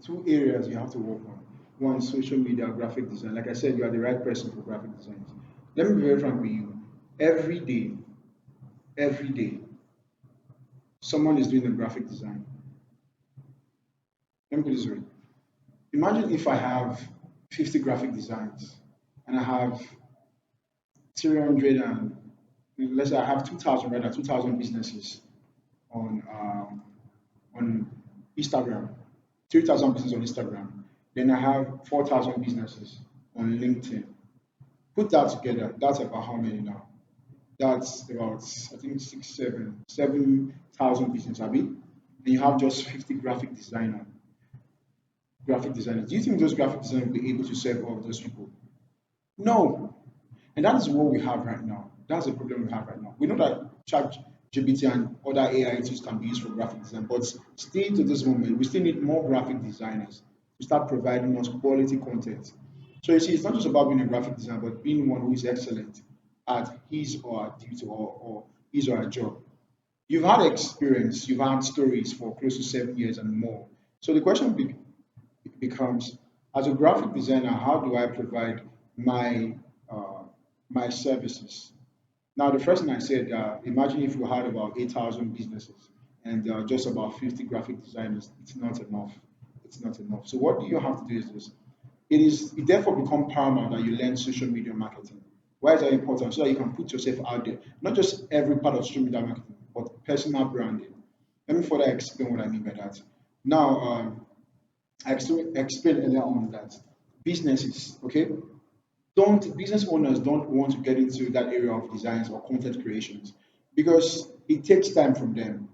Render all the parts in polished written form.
two areas you have to work on. One, social media, graphic design. Like I said, you are the right person for graphic design. Let me be very frank with you. Every day, every day, someone is doing a graphic design. Let me put it this way. Imagine if I have 50 graphic designs and I have 300 and let's say I have 2,000 rather 2,000 businesses on on Instagram, 3,000 businesses on Instagram. Then I have 4,000 businesses on LinkedIn. Put that together, that's about how many now? That's about I think 7,000 businesses, Abi. And you have just 50 graphic designers. Do you think those graphic designers will be able to serve all of those people? No. And that is what we have right now. That's the problem we have right now. We know that ChatGPT and other AI tools can be used for graphic design, but still to this moment, we still need more graphic designers to start providing us quality content. So you see, it's not just about being a graphic designer, but being one who is excellent at his or her duty or his or her job. You've had experience, you've had stories for close to 7 years and more. So the question becomes, as a graphic designer, how do I provide my uh, my services? Now, the first thing I said, imagine if you had about 8,000 businesses and just about 50 graphic designers. It's not enough. It's not enough. So what do you have to do is this. It therefore become paramount that you learn social media marketing. Why is that important? So that you can put yourself out there, not just every part of social media marketing, but personal branding. Let me further explain what I mean by that. Now, I explained earlier on that businesses, okay, don't business owners don't want to get into that area of designs or content creations because it takes time from them.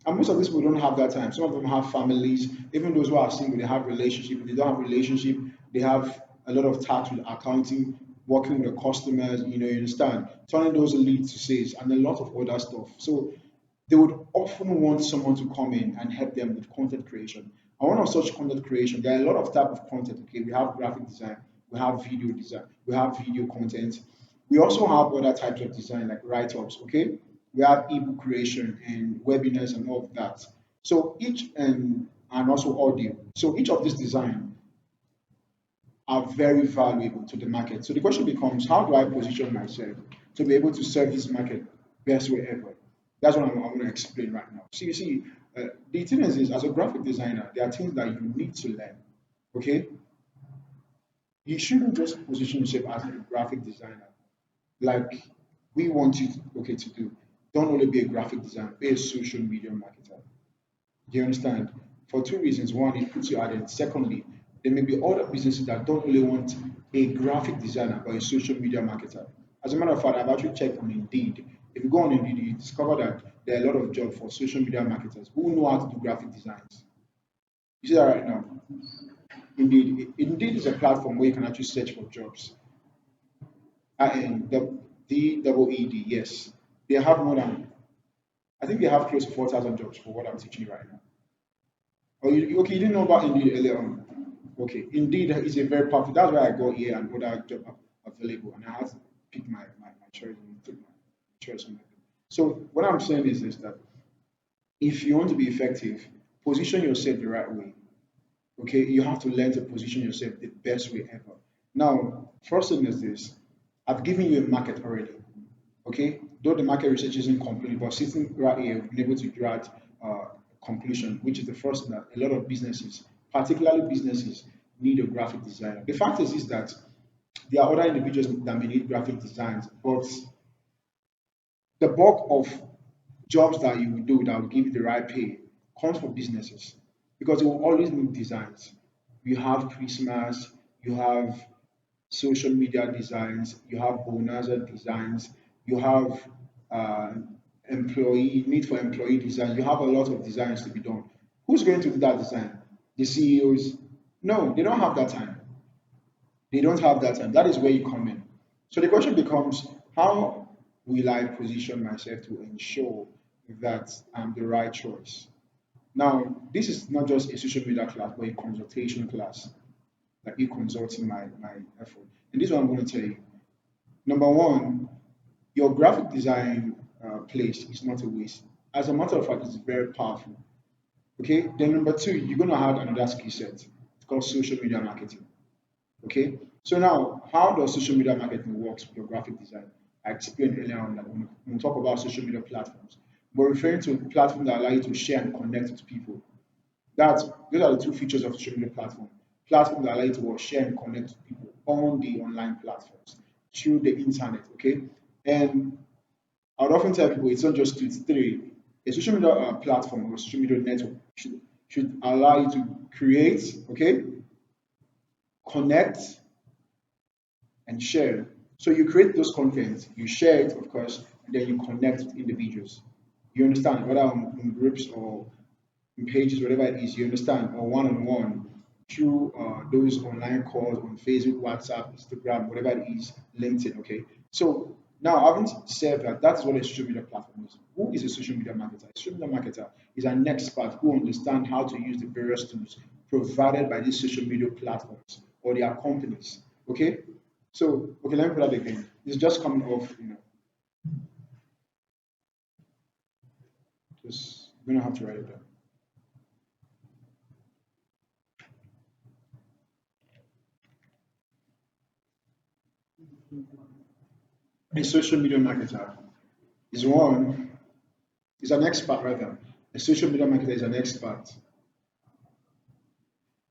And most of these people don't have that time. Some of them have families, even those who are single, they have relationship. If they don't have relationship, they have a lot of tasks with accounting, working with the customers, you understand, turning those leads to sales and a lot of other stuff. So they would often want someone to come in and help them with content creation. And one of such content creation, there are a lot of type of content. Okay, we have graphic design, we have video design, we have video content. We also have other types of design like write-ups. Okay, we have ebook creation and webinars and all of that. So each and also audio. So each of these design are very valuable to the market. So the question becomes, how do I position myself to be able to serve this market best way ever? That's what I'm going to explain right now. See, the thing is, as a graphic designer, there are things that you need to learn. Okay, you shouldn't just position yourself as a graphic designer like we want you to do. Don't only be a graphic designer, be a social media marketer. Do you understand? For two reasons. One, it puts you out there. Secondly, there may be other businesses that don't really want a graphic designer but a social media marketer. As a matter of fact, I've actually checked on Indeed. If you go on Indeed, you discover that there are a lot of jobs for social media marketers who know how to do graphic designs. You see that right now? Indeed is a platform where you can actually search for jobs. And the DEED, yes. They have more than, I think they have close to 4,000 jobs for what I'm teaching you right now. Oh, okay, you didn't know about Indeed earlier on. Okay, Indeed is a very powerful. That's why I got here and other job available, and I had to pick my choice and took my choice on it. So what I'm saying is this: that if you want to be effective, position yourself the right way. Okay, you have to learn to position yourself the best way ever. Now, first thing is this: I've given you a market already. Okay, though the market research isn't complete, but sitting right here, we've been able to draw out conclusion, which is the first thing that a lot of businesses, particularly businesses, need a graphic designer. The fact is that there are other individuals that may need graphic designs, but the bulk of jobs that you will do that will give you the right pay comes from businesses because they will always need designs. You have Christmas, you have social media designs, you have bonanza designs, you have uh, employee need for employee design. You have a lot of designs to be done. Who's going to do that design? The CEOs? No, they don't have that time. They don't have that time. That is where you come in. So the question becomes, how will I position myself to ensure that I'm the right choice? Now, this is not just a social media class, but a consultation class, like you consulting my effort. And this is what I'm going to tell you. Number one, your graphic design place is not a waste. As a matter of fact, it's very powerful. Okay, then number two, you're gonna add another skill set. It's called social media marketing. Okay, so now how does social media marketing works with your graphic design? I explained earlier on that when we talk about social media platforms, we're referring to platforms that allow you to share and connect with people. That's those are the two features of social media platform. Platforms that allow you to share and connect with people on the online platforms through the internet. Okay, and I would often tell people it's not just two, it's three. A social media platform or social media network should allow you to create, okay, connect, and share. So you create those contents, you share it, of course, and then you connect with individuals. You understand, whether on groups or in pages, whatever it is, you understand, or one on one through those online calls on Facebook, WhatsApp, Instagram, whatever it is, LinkedIn. Okay. So now, having said that, that's what a social media platform is. Who is a social media marketer? A social media marketer is an expert who understands how to use the various tools provided by these social media platforms or their companies. Okay. So, okay, let me put that again. It's just coming off, just, you're going to have to write it down. A social media marketer is one, is an expert rather. A social media marketer is an expert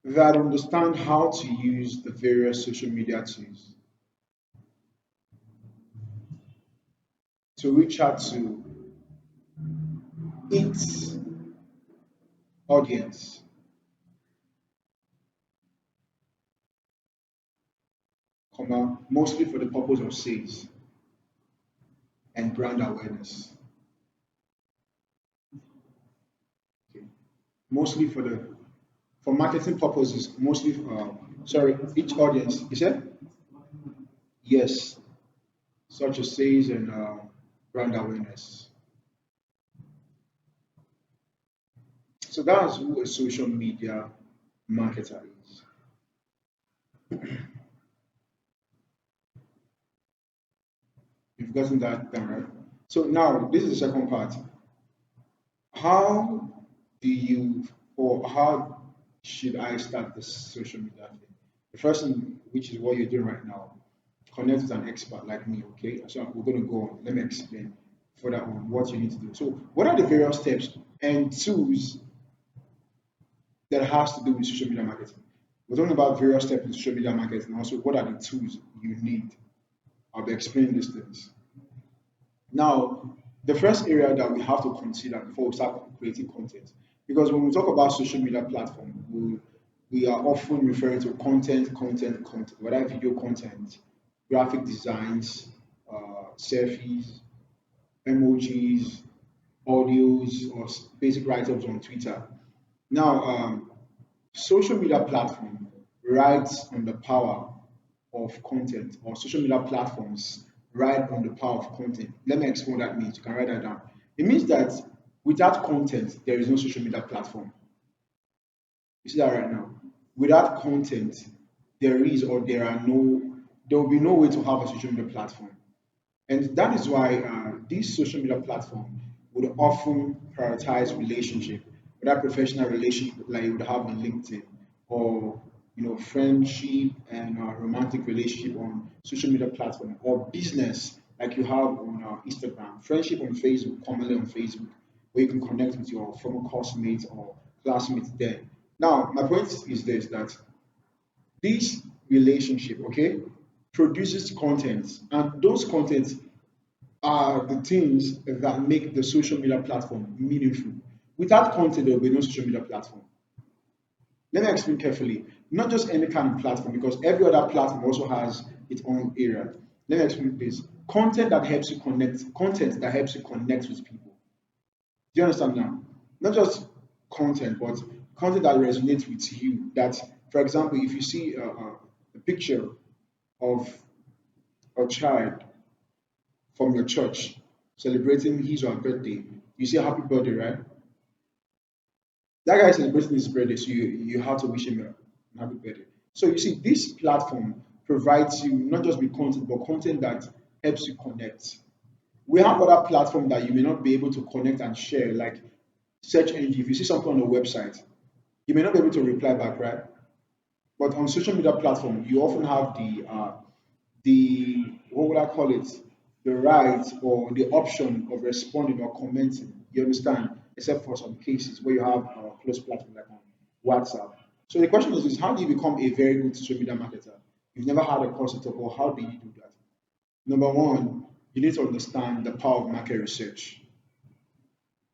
that understand how to use the various social media tools to reach out to its audience, mostly for the purpose of sales and brand awareness. Okay. Mostly for marketing purposes, mostly sorry, each audience. You said yes, such as sales and brand awareness. So that's who a social media marketer is. You've gotten that down, right? So now this is the second part. How do you or how should I start this social media thing? The first thing, which is what you're doing right now, connect with an expert like me, okay? So we're gonna go on. Let me explain further on what you need to do. So what are the various steps and tools that has to do with social media marketing? We're talking about various steps in social media marketing and also what are the tools you need. I'll be explaining these things. Now, the first area that we have to consider before we start creating content, because when we talk about social media platform, we are often referring to content, whether video content, graphic designs, selfies, emojis, audios, or basic write-ups on Twitter. Now, social media platform rides on the power of content, or social media platforms ride on the power of content. Let me explain what that means. You can write that down. It means that without content, there is no social media platform. You see that right now? Without content, there will be no way to have a social media platform. And that is why this social media platform would often prioritize relationship, whether professional relationship like you would have on LinkedIn, or friendship and romantic relationship on social media platform, or business like you have on Instagram, friendship on Facebook, commonly on Facebook, where you can connect with your former classmates or classmates there. Now, my point is this: that this relationship, okay, produces content, and those contents are the things that make the social media platform meaningful. Without content, there will be no social media platform. Let me explain carefully. Not just any kind of platform, because every other platform also has its own area. Let me explain this. Content that helps you connect with people. Do you understand now? Not just content, but content that resonates with you. That, for example, if you see a picture of a child from your church celebrating his or her birthday, you say happy birthday, right? That guy is celebrating his birthday, so you have to wish him a happy birthday. So you see, this platform provides you not just with content, but content that helps you connect. We have other platforms that you may not be able to connect and share, like search engine, if you see something on a website, you may not be able to reply back, right? But on social media platform, you often have the what would I call it? The right or the option of responding or commenting. You understand? Except for some cases where you have a close platform like on WhatsApp. So the question is how do you become a very good social media marketer? You've never had a course at all, or how do you do that? Number one, you need to understand the power of market research.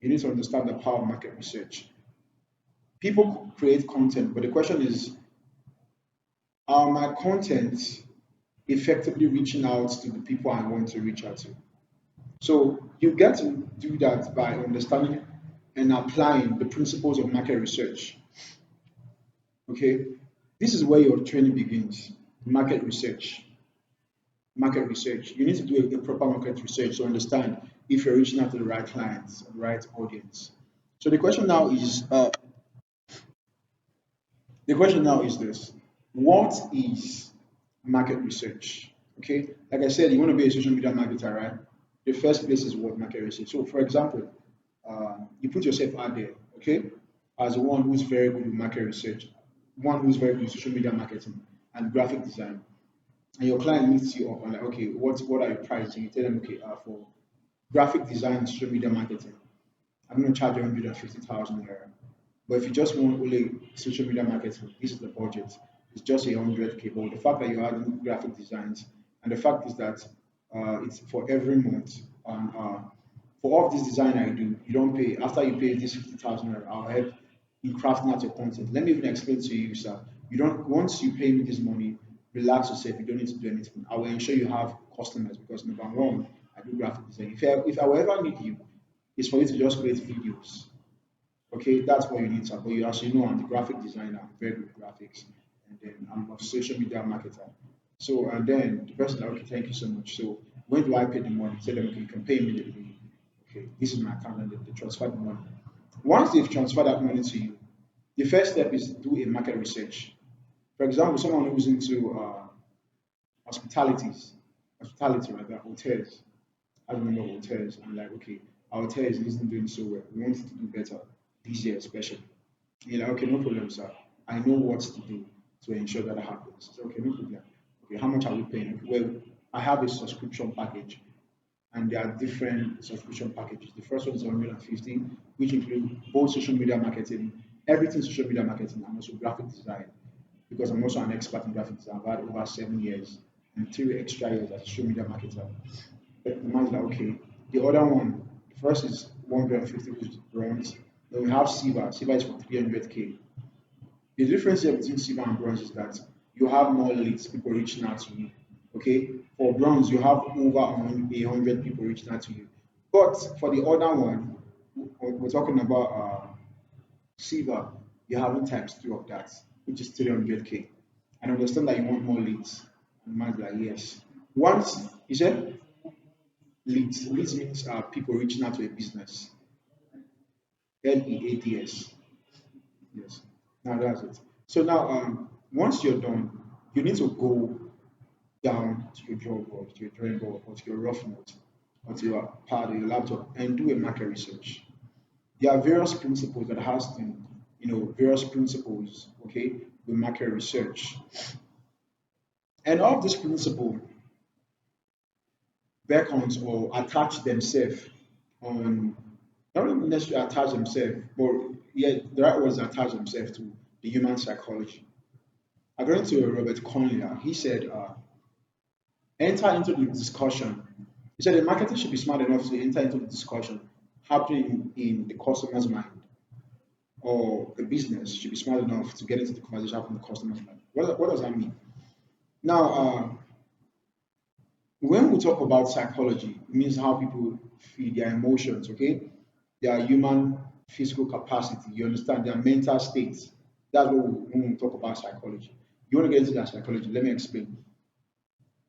You need to understand the power of market research. People create content, but the question is, are my content effectively reaching out to the people I want to reach out to? So you get to do that by understanding and applying the principles of market research. Okay, this is where your training begins. Market research. Market research. You need to do a proper market research to understand if you're reaching out to the right clients, the right audience. So the question now is this: what is market research? Okay, like I said, you want to be a social media marketer, right? The first place is what market research. So, for example, you put yourself out there, okay, as one who's very good with market research, one who's very good with social media marketing and graphic design, and your client meets you up and like, okay, what are your prices? And you tell them, okay, for graphic design and social media marketing, I'm going to charge 150,000 naira. But if you just want only social media marketing, this is the budget. It's just 100K. But the fact that you're adding graphic designs, and the fact is that it's for every month, and for all of this design I do, you don't pay. After you pay this 50,000, I'll help in crafting out your content. Let me even explain to you, sir. You don't once you pay me this money, relax yourself. You don't need to do anything. I will ensure you have customers because number one, I do graphic design. If I will ever need you, it's for you to just create videos. Okay, that's what you need to. But you as you know, I'm the graphic designer, I'm very good with graphics, and then I'm a social media marketer. So and then the person like, okay, thank you so much. So when do I pay the money? Tell them, okay, you can pay immediately. Okay, this is my account, and they transfer the money. Once they've transferred that money to you, the first step is do a market research. For example, someone who's into hospitalities, hospitality rather, hotels. I remember hotels. I'm like, okay, our hotels isn't doing so well. We want it to do better this year, especially. You're like, okay, no problem, sir. I know what to do to ensure that happens. So, okay, no problem. Okay, how much are we paying? Okay, well, I have a subscription package, and there are different subscription packages. The first one is 150, which include both social media marketing, everything social media marketing, and also graphic design. Because I'm also an expert in graphic design. I've had over 7 years and 3 extra years as a social media marketer. But the man's like, okay, the other one, the first is 150, which is bronze. Then we have silver. Silver is for 300K. The difference here between silver and bronze is that you have more leads, people reaching out to you. Okay, for bronze, you have over 100 people reaching out to you. But for the other one, we're talking about silver, you're having times two of that, which is 300K. And understand that you want more leads. And the man's like, yes. Once, you said, leads means people reaching out to a business. LEADS. Yes. Now that's it. So now, once you're done, you need to go down to your drawing board, to your drawing board, or to your rough note, or to your pad or your laptop, and do a market research. There are various principles that has to, various principles, okay, with market research. And all of this principle beckons or attach themselves on not even necessarily attach themselves, but yeah, the right words attach themselves to the human psychology. According to Robert Conley, he said, enter into the discussion. He said the marketer should be smart enough to enter into the discussion happening in the customer's mind, or the business should be smart enough to get into the conversation happening in the customer's mind. What does that mean? Now, when we talk about psychology, it means how people feel, their emotions, okay? Their human physical capacity, you understand, their mental states. That's what when we talk about psychology. You want to get into that psychology? Let me explain.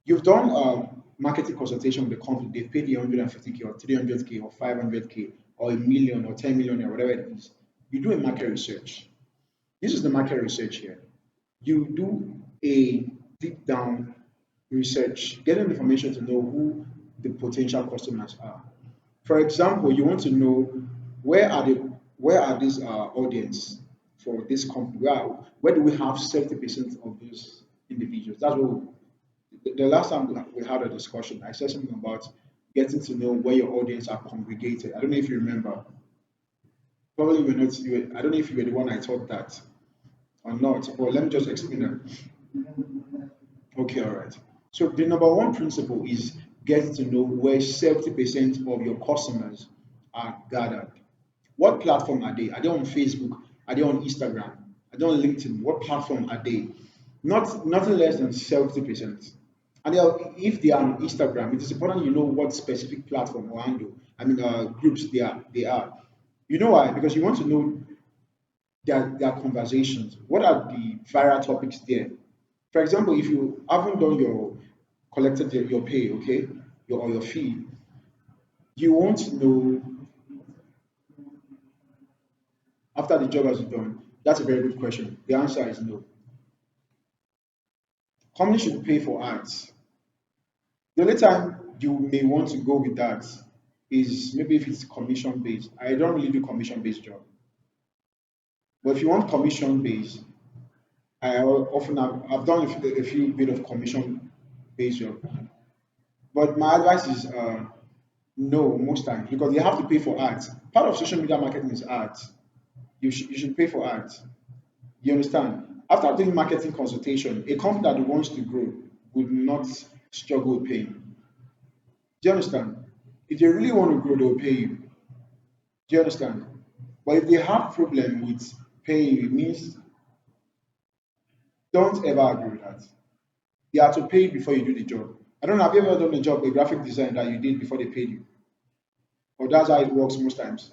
You've done marketing consultation with the company, they've paid you 150K or 300K or 500K or a million or 10 million or whatever it is. You do a market research. This is the market research here. You do a deep down research, getting information to know who the potential customers are. For example, you want to know where are the where are these audience for this company? Where do we have 70% of those individuals? That's what the last time we had a discussion. I said something about getting to know where your audience are congregated. I don't know if you remember. Probably you were not. I don't know if you were the one I taught that or not. But let me just explain that. Okay, all right. So the number one principle is get to know where 70% of your customers are gathered. What platform are they? Are they on Facebook? Are they on Instagram? Are they on LinkedIn? What platform are they? Nothing less than 70%. And if they are on Instagram, it is important you know what specific platform or handle, groups they are. You know why? Because you want to know their conversations. What are the viral topics there? For example, if you haven't done your collected your pay, okay, your fee, you won't know after the job has been done. That's a very good question. The answer is no. Companies should pay for ads. The only time you may want to go with that is maybe if it's commission based. I don't really do commission based job, but if you want commission based, often I've done a few bit of commission based job. But my advice is no most times because you have to pay for ads. Part of social media marketing is ads. You should pay for ads. You understand? After doing marketing consultation, a company that wants to grow would not struggle with paying. Do you understand? If they really want to grow, they'll pay you. Do you understand? But if they have problem with paying you, it means don't ever agree with that. They have to pay you before you do the job. I don't know, have you ever done a job, a graphic design that you did before they paid you? Or that's how it works most times.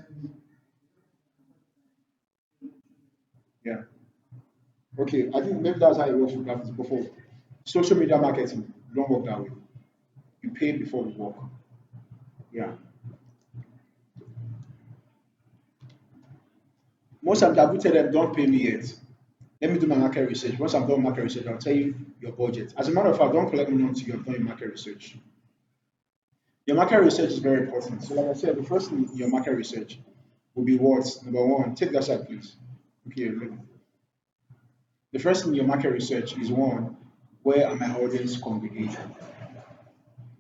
Yeah. Okay, I think maybe that's how it works with graphics before. Social media marketing don't work that way. You pay before you work. Yeah. Most times I will tell them don't pay me yet. Let me do my market research. Once I've done market research, I'll tell you your budget. As a matter of fact, don't collect money until you have done your market research. Your market research is very important. So, like I said, the first thing in your market research will be what? Number one, take that side, please. Okay, look. The first thing in your market research is one, where are my audience congregated?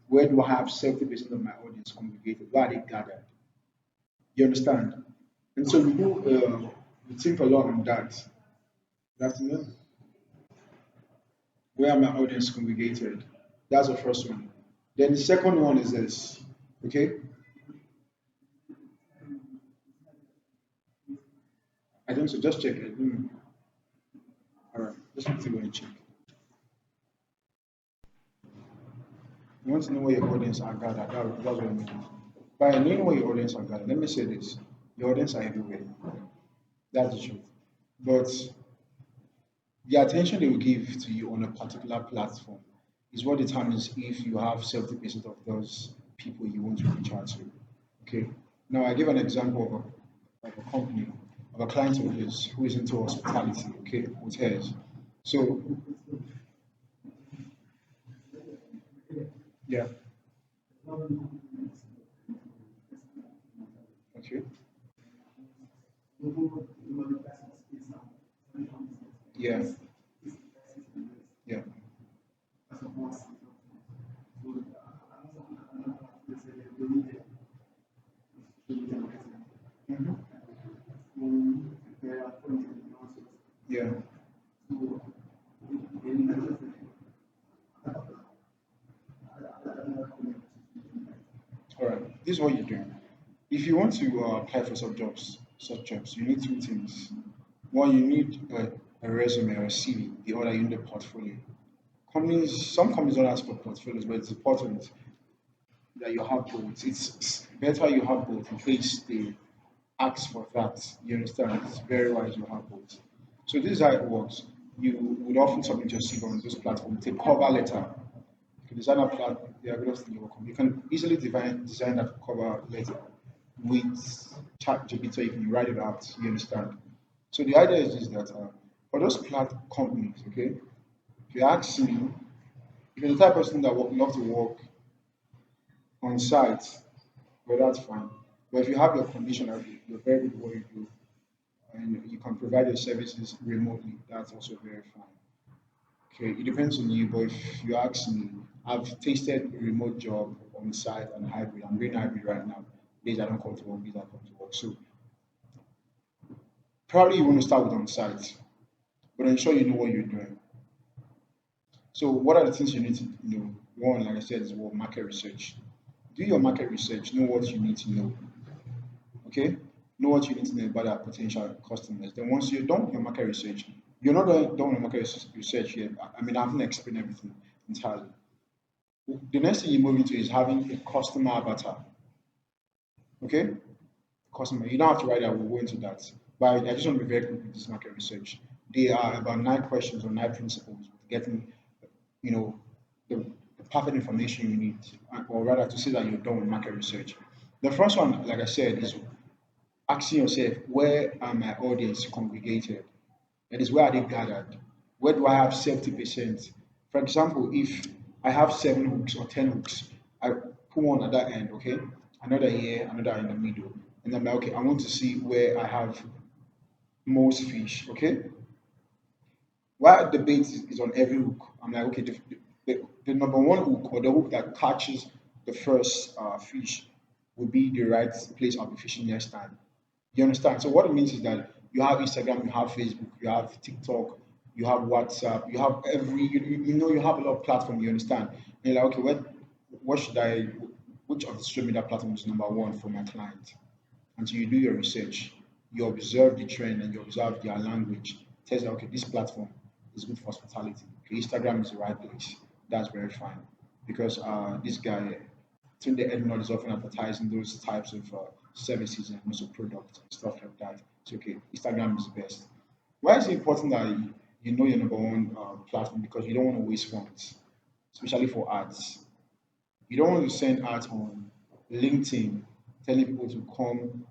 Where do I have 70% of my audience congregated? Where are they gathered? You understand? And so you think a lot on that. You have to know where are my audience congregated. That's the first one. Then the second one is this. Okay? I don't so just check it. All right. Just need to go and check. You want to know where your audience are gathered. That's what I mean. By knowing where your audience are gathered, let me say this. Your audience are everywhere. That's the truth. But the attention they will give to you on a particular platform is what determines if you have 70% of those people you want to reach out to. Okay. Now I give an example of a company, of a client of yours who is into hospitality, okay, hotels. So yeah, okay, yeah, yeah. Mhm. Yeah. All right. This is what you're doing. If you want to apply for such jobs, you need two things. One, you need a resume or a CV. The other, you need a portfolio. Some companies don't ask for portfolios, but it's important that you have both. It's better you have both in case they ask for that. You understand? It's very wise you have both. So this is how it works. You would often submit your CV on those platforms, take cover letter. You can design a plan, the various things you work on. You can easily design that cover letter with chat GPT, you can write it out, you understand. So the idea is that for those companies, okay, if you ask me, if you're the type of person that love to work on site, well, that's fine. But if you have your condition, that you're very good at what you do, and you can provide your services remotely, that's also very fine. Okay, it depends on you, but if you ask me, I've tasted a remote job on site and hybrid. I'm doing hybrid right now. Days I don't come to work, days I come to work. So probably you want to start with on site, but ensure you know what you're doing. So what are the things you need to know? One, like I said, is what market research. Do your market research, know what you need to know. Okay? Know what you need to know about our potential customers. Then once you're done with your market research, you're not done with market research yet. I mean, I haven't explained everything entirely. The next thing you move into is having a customer avatar. Okay? Customer. You don't have to write that, we'll go into that. But I just want to be very quick with this market research. There are about 9 questions or 9 principles with getting, you know, the, the perfect information you need, or rather to say that you're done with market research. The first one, like I said, is asking yourself, where are my audience congregated? That is, where are they gathered? Where do I have 70%? For example, if I have 7 hooks or 10 hooks, I put one at that end, okay? Another here, another in the middle. And I'm like, okay, I want to see where I have most fish, okay? While the bait is on every hook, I'm like, okay, the number one hook or the hook that catches the first fish will be the right place I'll be fishing next time. You understand? So what it means is that you have Instagram, you have Facebook, you have TikTok, you have WhatsApp, you have you know, you have a lot of platform. You understand? And you're like, okay, what should I, which of the social media platforms is number one for my client? Until you do your research, you observe the trend and you observe their language. Tells you, okay, this platform is good for hospitality. Okay, Instagram is the right place. That's very fine. Because this guy, Tunde Ednod, is often advertising those types of services and also products and stuff like that. It's okay. Instagram is the best. Why is it important that you know your number one platform? Because you don't want to waste funds, especially for ads. You don't want to send ads on LinkedIn telling people to come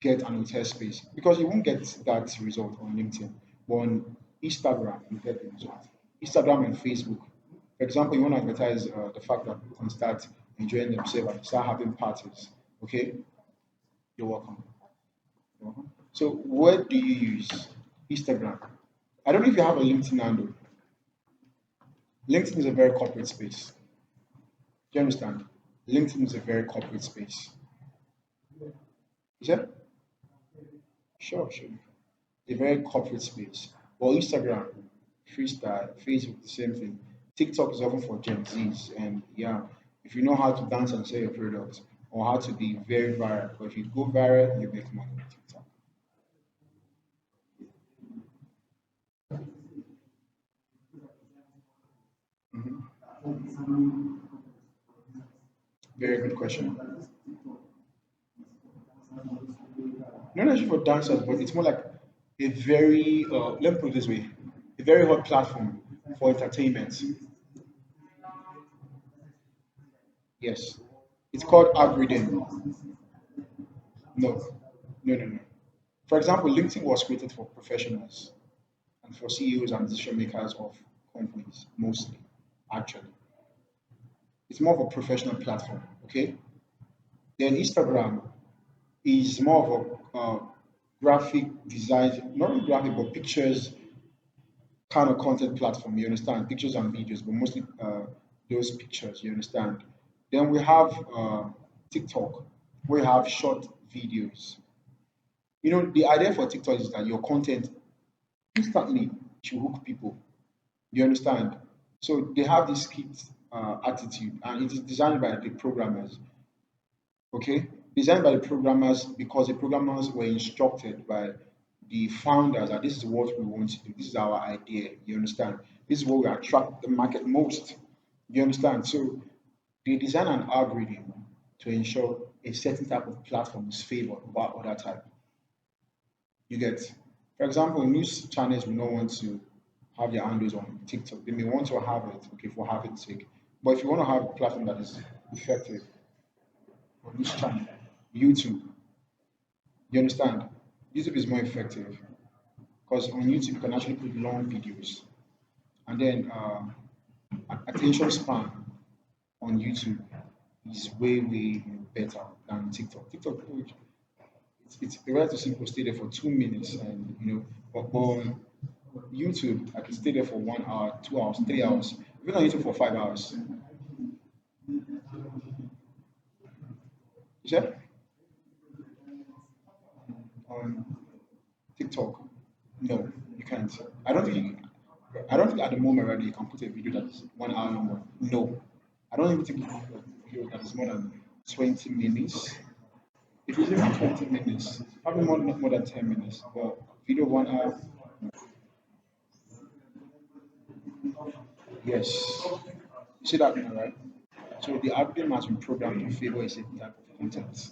get an hotel space because you won't get that result on LinkedIn. But on Instagram, you get the result. Instagram and Facebook. For example, you want to advertise the fact that people can start enjoying themselves and start having parties. Okay, you're welcome. You're welcome. So, what do you use? Instagram. I don't know if you have a LinkedIn handle. LinkedIn is a very corporate space. Do you understand? LinkedIn is a very corporate space. Is that? Sure, sure. A very corporate space. Well, Instagram, freestyle, Facebook, the same thing. TikTok is often for Gen Zs, and yeah, if you know how to dance and sell your products, or how to be very viral, but if you go viral, you make money on TikTok. Mhm. Very good question. Not actually for dancers, but it's more like a very, let me put it this way, a very hot platform for entertainment. Yes. It's called algorithm. No, no, no, no. For example, LinkedIn was created for professionals and for CEOs and decision makers of companies, mostly, actually. It's more of a professional platform, okay? Then Instagram is more of a graphic design, not really graphic, but pictures kind of content platform, you understand? Pictures and videos, but mostly those pictures, you understand? Then we have TikTok, we have short videos. You know, the idea for TikTok is that your content instantly should hook people. You understand? So they have this skit attitude, and it is designed by the programmers. Okay, designed by the programmers because the programmers were instructed by the founders that this is what we want to do. This is our idea. You understand? This is what will attract the market most. You understand? So they design an algorithm to ensure a certain type of platform is favored over other type. You get, for example, news channels will not want to have their handles on TikTok. They may want to have it, okay, for having sake. But if you want to have a platform that is effective for news channel, YouTube, you understand? YouTube is more effective because on YouTube you can actually put long videos, and then attention span on YouTube. is way better than TikTok. TikTok, it's better to see people stay there for 2 minutes, and but on YouTube, I can stay there for 1 hour, 2 hours, 3 hours. Even on YouTube for 5 hours. You said on TikTok, no, you can't. I don't think. I don't think at the moment already you can put a video that is 1 hour long. No, I don't even think you can put a video that is more than 20 minutes. If it's even 20 minutes, probably not more than 10 minutes. But video 1 hour, yes. You see that now, right? So the algorithm has been programmed to favor a certain type of content.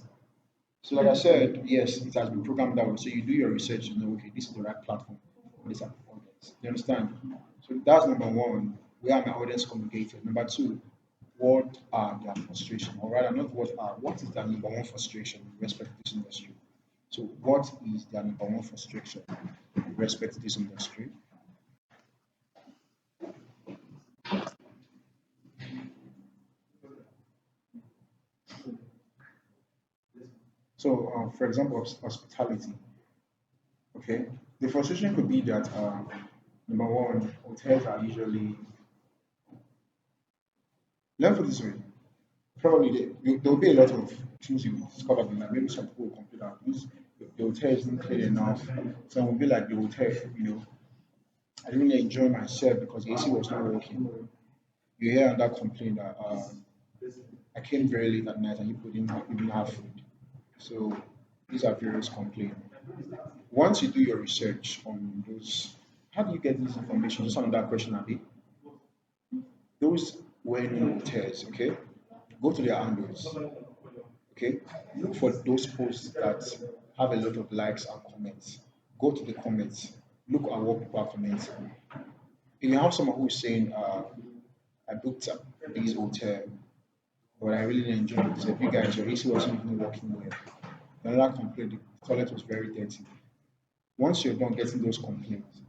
So like I said, yes, it has been programmed that way. So you do your research, you know, okay, this is the right platform for this type of audience. You understand? So that's number one. Where are my audience congregated? Number two, what are their frustration? Or rather, not what is their number one frustration with respect to this industry? So what is their number one frustration with respect to this industry? So, for example, hospitality. Okay, the frustration could be that number one, hotels are usually, let me put it this way, probably there will be a lot of things you discover in that. Maybe some people will complain that the hotel isn't clean enough. Some will be like the hotel, I didn't really enjoy myself because the AC was not working. You hear that complaint that I came very late at night and people didn't even have food. So these are various complaints. Once you do your research on those, how do you get this information? Just another question, Abby. Those well-known hotels, okay? Go to their handles, okay? Look for those posts that have a lot of likes and comments. Go to the comments. Look at what people are commenting. If you have someone who is saying, I booked this hotel, but I really didn't enjoy it because you guys, your AC wasn't even working well. Another complaint, the toilet was very dirty. Once you're done getting those complaints,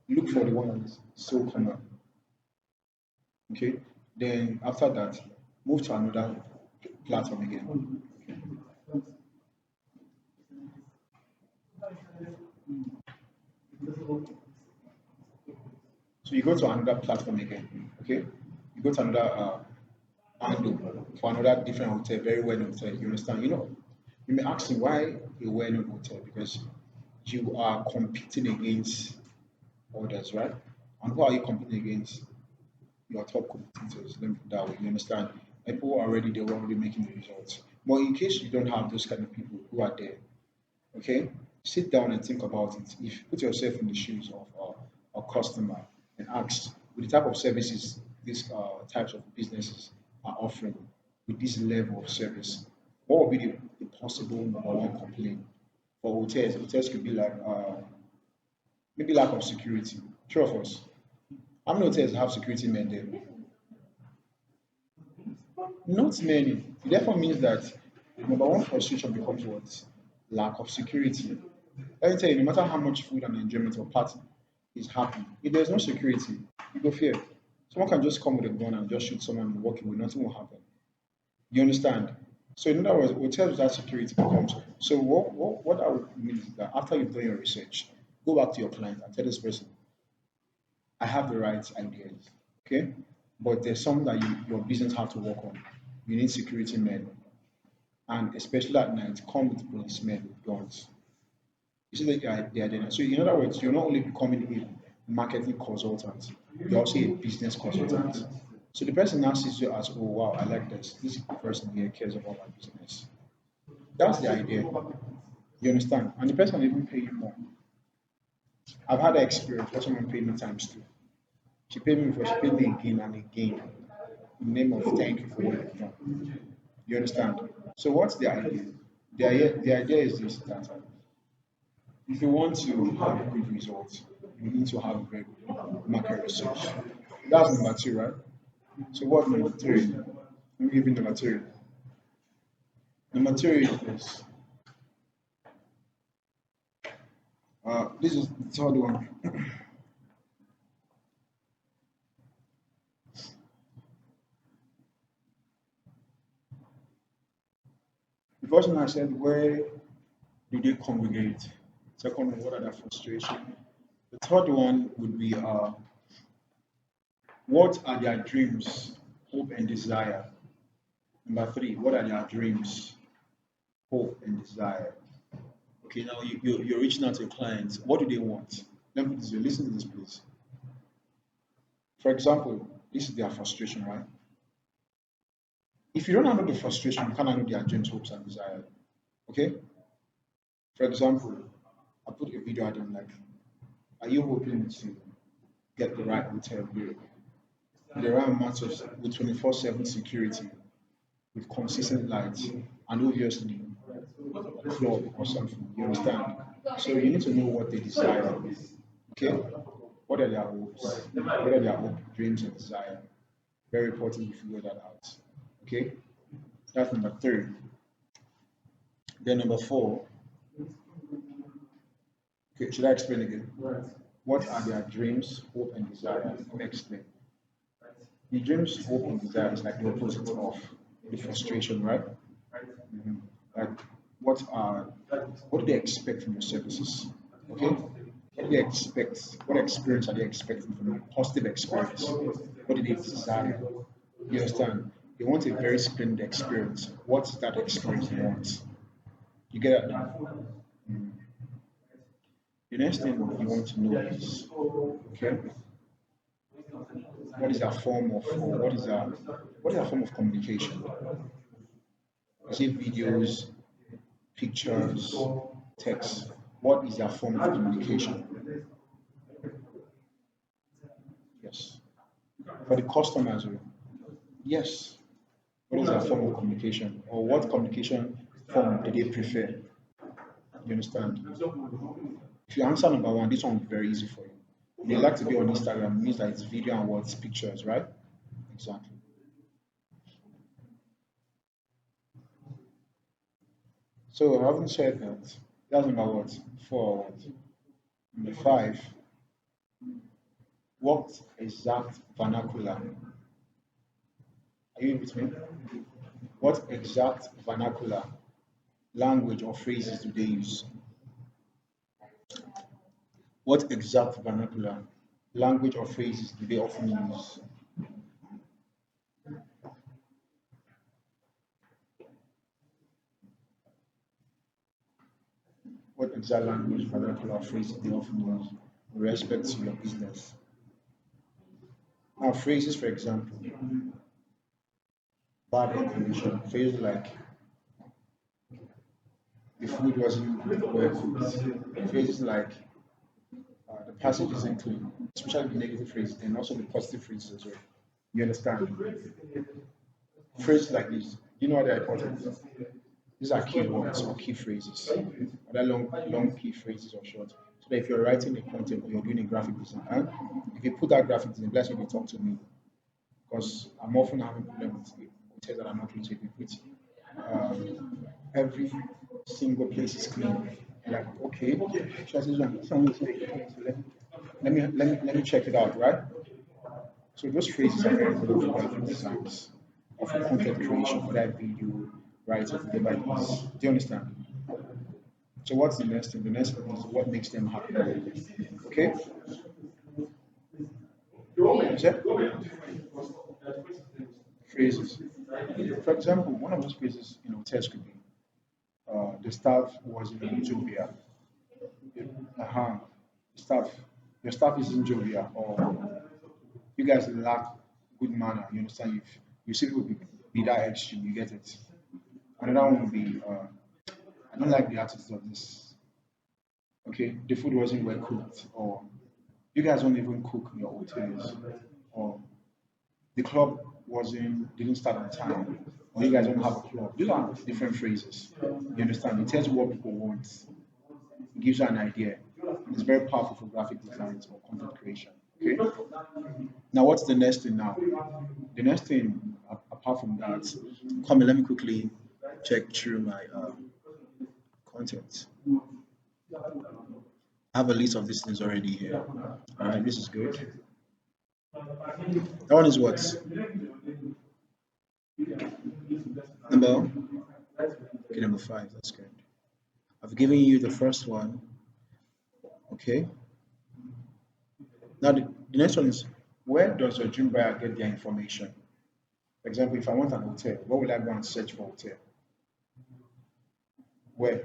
look for the one that is so common. Okay. Then after that, move to another platform again. So you go to another platform again. Okay. You go to another handle for another different hotel, very well known hotel. You understand? You may ask me why a well known hotel because you are competing against others, right? And who are you competing against? Your top competitors. Let me put it that way. You understand? People who are already there, who are already making the results. But in case you don't have those kind of people who are there, okay, sit down and think about it. If you put yourself in the shoes of a customer and ask, with the type of services these types of businesses are offering, with this level of service, what would be the possible number one complaint for hotels? Hotels could be like maybe lack of security. True of us. How many hotels have security men there? Not many. It therefore means that number one frustration becomes what? Lack of security. Let me tell you, no matter how much food and enjoyment or party is happening, if there's no security, you go fear. Someone can just come with a gun and just shoot someone and walk away, nothing will happen. You understand? So in other words, hotels without security becomes so what I would mean is that after you've done your research, go back to your client and tell this person, I have the right ideas. Okay? But there's some that your business have to work on. You need security men. And especially at night, come with policemen with guns. You see that they are there. So in other words, you're not only becoming a marketing consultant, you're also a business consultant. So the person now sees you as, oh wow, I like this. This person here cares about my business. That's the idea. You understand? And the person will even pay you more. I've had that experience where someone paid me times two. She paid me before, she paid me again and again in the name of thank you for what you've done. You understand? So what's the idea? The idea is this that if you want to have good results, you need to have very good market research. That's number two, right? So what number three? Let me give you number three. Number three is this is the third one. first one I said, where do they congregate? Second one, what are their frustration? The third one would be what are their dreams, hope, and desire? Number three, what are their dreams, hope, and desire? Okay, now you're reaching out to your clients. What do they want? Let me listen to this, please. For example, this is their frustration, right? If you don't handle the frustration, you can't handle their dreams, hopes, and desire. Okay? For example, I put a video out on like, are you hoping to get the right hotel with the right amount of with 24/7 security, with consistent lights, and obviously a club or something? You understand? So you need to know what they desire. Okay? What are their hopes? What are their hope, dreams, and desire? Very important you figure that out. Okay? That's number three. Then number four, okay, should I explain again? What are their dreams, hope, and desire? Let me explain. The dreams, hope, and desire is like the opposite of the frustration, right? Mhm. Like what do they expect from your services? Okay? What do they expect? What experience are they expecting from you? Positive experience. What do they desire? You understand? They want a very splendid experience. What's that experience they want? You get that now? Mm. The next thing you want to know is, okay, what is a form of, or what is a form of communication? Is it videos, pictures, text? What is a form of communication? Yes. For the customers, yes. What is a form of communication? Or what communication form do they prefer? You understand? If you answer number one, this one will be very easy for you. They like to be on Instagram, means that it's video and words, pictures, right? Exactly. So having said that, that's number what? Four what? Number five, what exact vernacular? Are you with me? What exact vernacular, language or phrases do they use? What exact vernacular, language or phrases do they often use? What exact language, vernacular, or phrases they often use with respect to your business? Now, phrases, for example, bad air condition, phrases like the food wasn't well cooked, phrases like the passage isn't clean, especially the negative phrases and also the positive phrases as well. You understand? Phrases like this, you know what they're important? These are key words or key phrases, whether long key phrases or short. So that if you're writing a content or you're doing a graphic design, and if you put that graphic design, let's say you talk to me, because I'm often having problems with hotels that are not clean. So if you put every single place is clean, you're like, okay, so I say, someone say, okay, so let me check it out, right? So those phrases are very important for graphic designs or for content creation, for that video, writing, whatever it is. Do you understand? So what's the next thing? The next thing is what makes them happy. Okay? You said phrases. For example, one of those phrases in hotels could be the staff was in jovial. Uh-huh. The staff, your staff is in jovial, or you guys lack good manner. You understand? If you see people be that extreme, you get it. Another one would be I don't like the attitude of this. Okay, the food wasn't well cooked, or you guys don't even cook in your hotels, or the club wasn't didn't start on time, or you guys don't have a club. These are different phrases. You understand? It tells you what people want. It gives you an idea. It's very powerful for graphic designs or content creation. Okay. Now, what's the next thing now? The next thing, apart from that, come on, let me quickly check through my content. I have a list of these things already here. All right, this is good. That one is what? Number Okay, number five. That's good. I've given you the first one. Okay. Now the next one is, where does your dream buyer get their information? For example, if I want an hotel, where will I go and search for hotel? Where?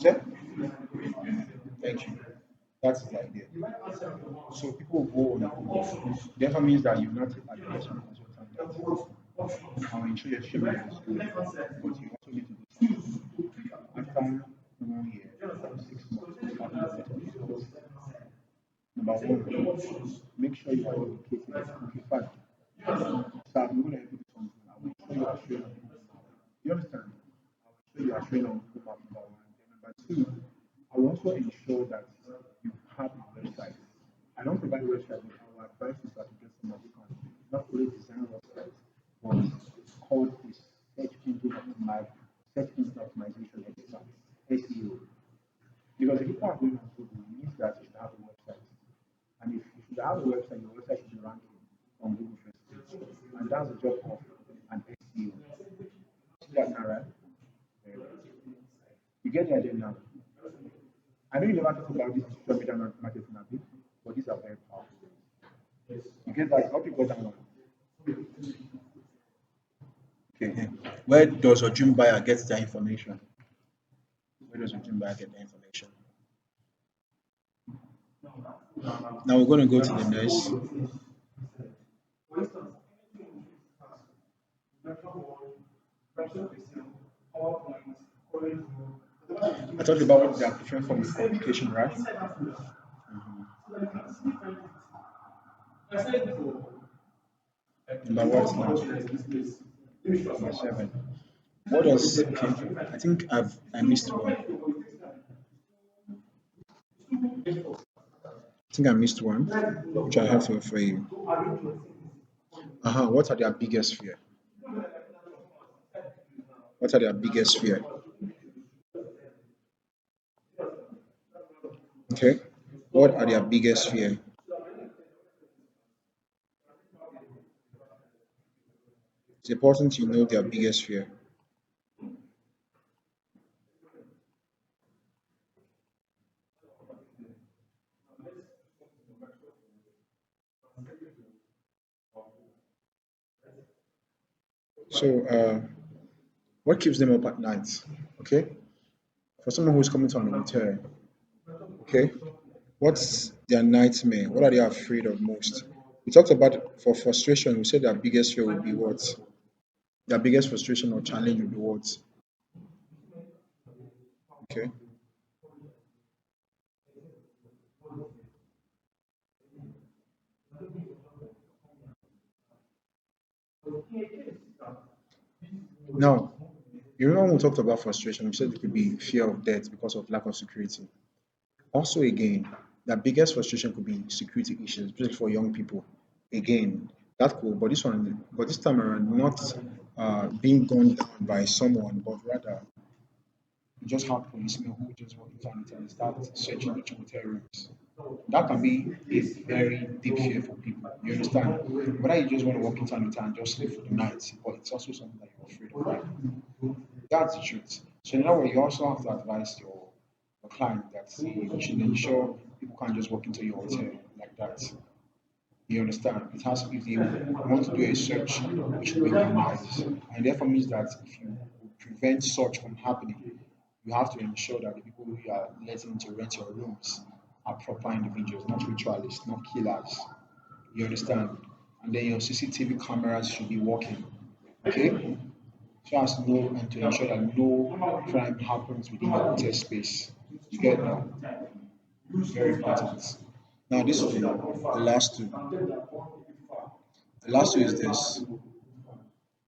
Check. Thank you. That's the idea. So people will go on Google. Therefore means that you've not at the best consultant that I'll ensure your shipment is good. But you also need to do something. After 1 year, 6 months, you have to do it. Number one, make sure you are educated. In fact, so I'm going to help you with something. I will show you are trained on Google Map. You understand? I will show you are trained on Google Map, number one. Then number two, I will also ensure that you have a website. I don't provide a website, but I will advise you that you get someone who can not only design websites, but called is search engine optimization expert, SEO. Because if people are going on Google, it means that you should have a website. And if you should have a website, your website should be ranking on Google first page. And that's the job of an SEO. See that now, right? Very good. You get the idea now. I know you never talked about this in social media marketing a bit, but these are very powerful. You get that? I hope you got that one. Okay. Where does your dream buyer get their information? Where does your dream buyer get their information? Now we're going to go to the next. I talked about what there are different forms of communication, right? Number what now? Number seven. What does, okay? I think I missed one. I think I missed one, which I have for you. What are their biggest fear? What are their biggest fear? Okay. What are their biggest fear? It's important to know their biggest fear. So, what keeps them up at night? Okay. For someone who's coming to an hotel, okay, what's their nightmare? What are they afraid of most? We talked about for frustration. We said their biggest fear would be what? Their biggest frustration or challenge would be what? Okay. Now, you remember when we talked about frustration, we said it could be fear of death because of lack of security. Also, again, the biggest frustration could be security issues, especially for young people. Again, that could, but this time around, not being gunned down by someone, but rather you just have policemen who just walk into an and start searching each hotel rooms. That can be a very deep fear for people. You understand? Whether you just want to walk into an hotel and just sleep for the night, but it's also something that you're afraid of. Right? That's the truth. So now you also have to advise your client that you should ensure people can't just walk into your hotel like that. You understand? It has if they want to do a search, it should be organized. And therefore means that if you prevent such from happening, you have to ensure that the people who you are letting to rent your rooms are proper individuals, not ritualists, not killers. You understand? And then your CCTV cameras should be working. Okay? So as to know and to ensure that no crime happens within your hotel space. You get that? Very important. Now this is the last two. The last two is this.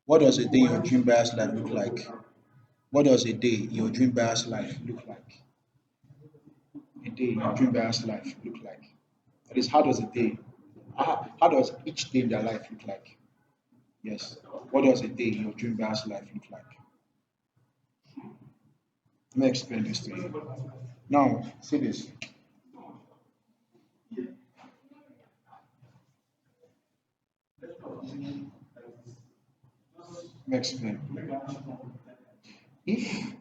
What does a day in your dream buyer's life look like? What does a day in your dream buyer's life look like? A day in your dream buyer's life look like? That is, how does a day, how does each day in their life look like? Yes. What does a day in your dream buyer's life look like? Let me explain this to you. Now, see this. Let me explain. If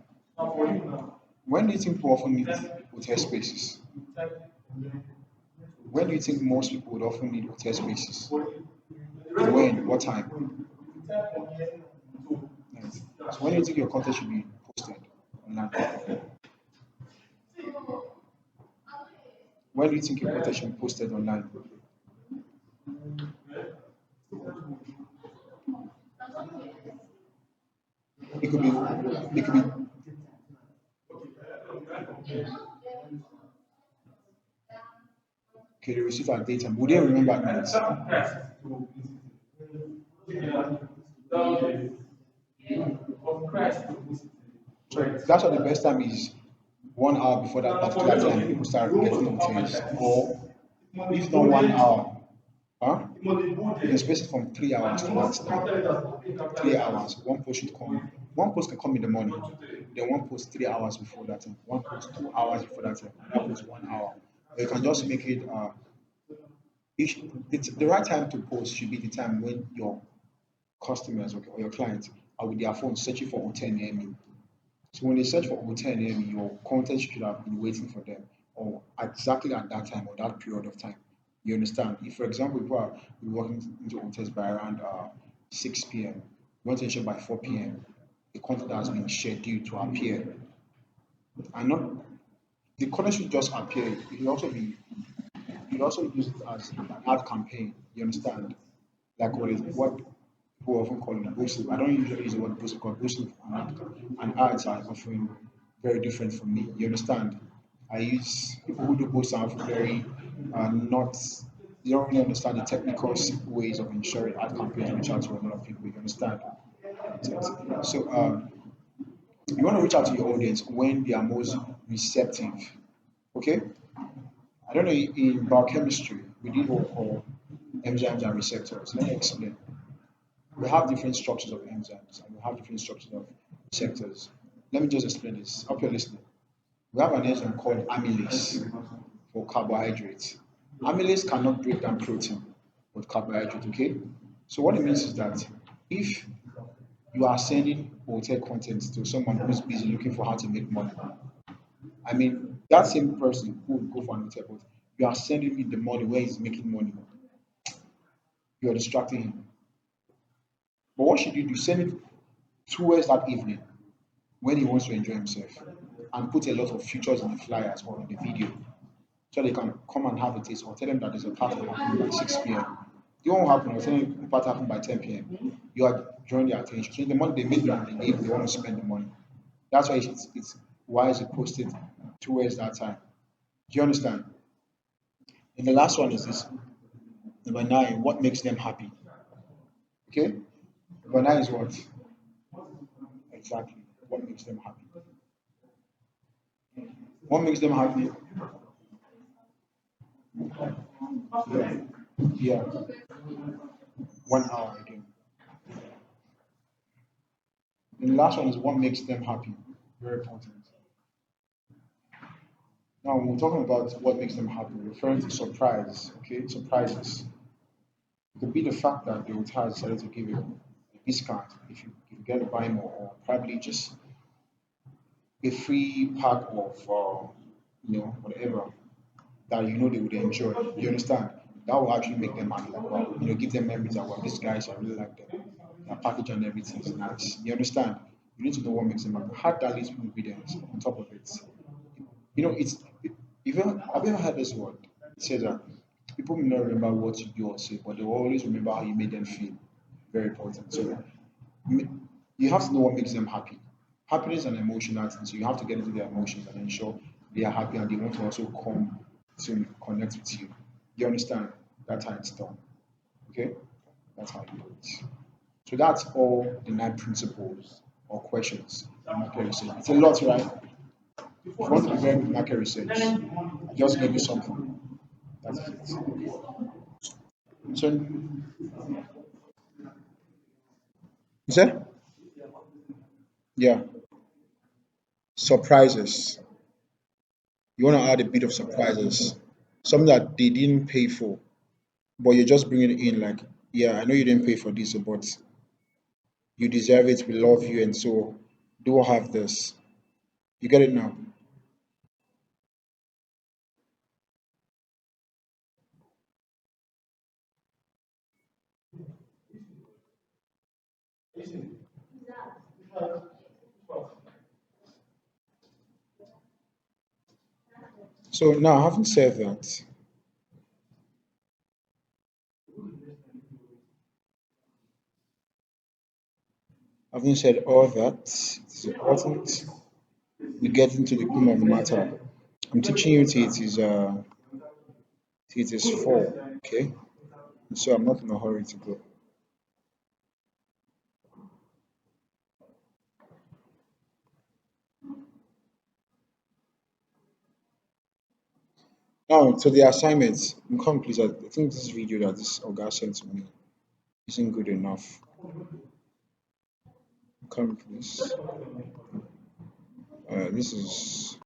when do you think people often need hotel spaces? When do you think most people would often need hotel spaces? When? What time? Yes. So when do you think your content should be posted online? When do you think your content should be posted online? It could be it could be okay, they receive at daytime. Would they remember at night? So that's why the best time is 1 hour before that particular time people start getting hotels. Or if not 1 hour, huh? You can space it from 3 hours to that time. 3 hours. One post should come. One post can come in the morning. Then one post 3 hours before that time. One post 2 hours before that time. That post 1 hour. Or you can just make it each the right time to post should be the time when your customers or your clients are with their phones searching for hotel near me. So when they search for hotel near me, your content should have been waiting for them or exactly at that time or that period of time. You understand? If, for example, people are walking into hotels by around 6 p.m., you want to ensure by 4 p.m. the content has been scheduled to appear. And not the content should just appear. It will also be you can also use it as an ad campaign. You understand? Like what people often call it boosting. I don't usually use the word boosting because boosting and ads are often very different from me. You understand? I use people who do boosting are very not they don't really understand the technical ways of ensuring ad campaigns reach out to a lot of people. You understand? So you want to reach out to your audience when they are most receptive. Okay? I don't know in biochemistry we did what we call enzymes and receptors. Let me explain. We have different structures of enzymes and we have different structures of receptors. Let me just explain this. Hope you're listening. We have an enzyme called amylase for carbohydrates. Amylase cannot break down protein with carbohydrate, okay? So what it means is that if you are sending hotel content to someone who's busy looking for how to make money, I mean that same person who would go for an hotel, but you are sending me the money where he's making money, you are distracting him. But what should you do? Send it towards that evening when he wants to enjoy himself and put a lot of features in the flyers or in the video so they can come and have a taste or tell them that there's a party happening by 6 p.m. It won't happen or tell them the party happening by 10 p.m. You are drawing their attention. So the money they made them, they want to spend the money. That's why it's wise to post it towards that time. Do you understand? And the last one is this number nine, what makes them happy? Okay? Number nine is what? Exactly. What makes them happy? What makes them happy? Yeah. Yeah. 1 hour again. And the last one is what makes them happy. Very important. Now, when we're talking about what makes them happy, we're referring to surprise. Okay, surprises. It could be the fact that the hotel decided to give you a discount if you get to buy more, or probably just a free pack of whatever that you know they would enjoy. You understand? That will actually make them happy. Like, wow, give them memories that wow, these guys I really like them. Their package and everything is nice. You understand? You need to know what makes them happy. Add that list of ingredients on top of it. It's have you ever heard this word? It says that people may not remember what you do or say, but they will always remember how you made them feel. Very important. So you have to know what makes them happy. Happiness is an emotional thing, so you have to get into their emotions and ensure they are happy and they want to also come to connect with you. You understand? That's how it's done. Okay? That's how you do it. So that's all the nine principles or questions in market research. It's a lot, right? If you want to be very good in market research, I just gave you something. That's it. So you said? Yeah. Surprises. You want to add a bit of surprises. Something that they didn't pay for, but you're just bringing it in like, yeah, I know you didn't pay for this, but You deserve it. We love you, and so do have this. You get it now. So now, having said that, having said all that, it's important we get into the cream of the matter. I'm teaching you till it is four, okay? So I'm not in a hurry to go. Now, so the assignments, come please. I think this video that this Oga sent to me isn't good enough. Come please. This is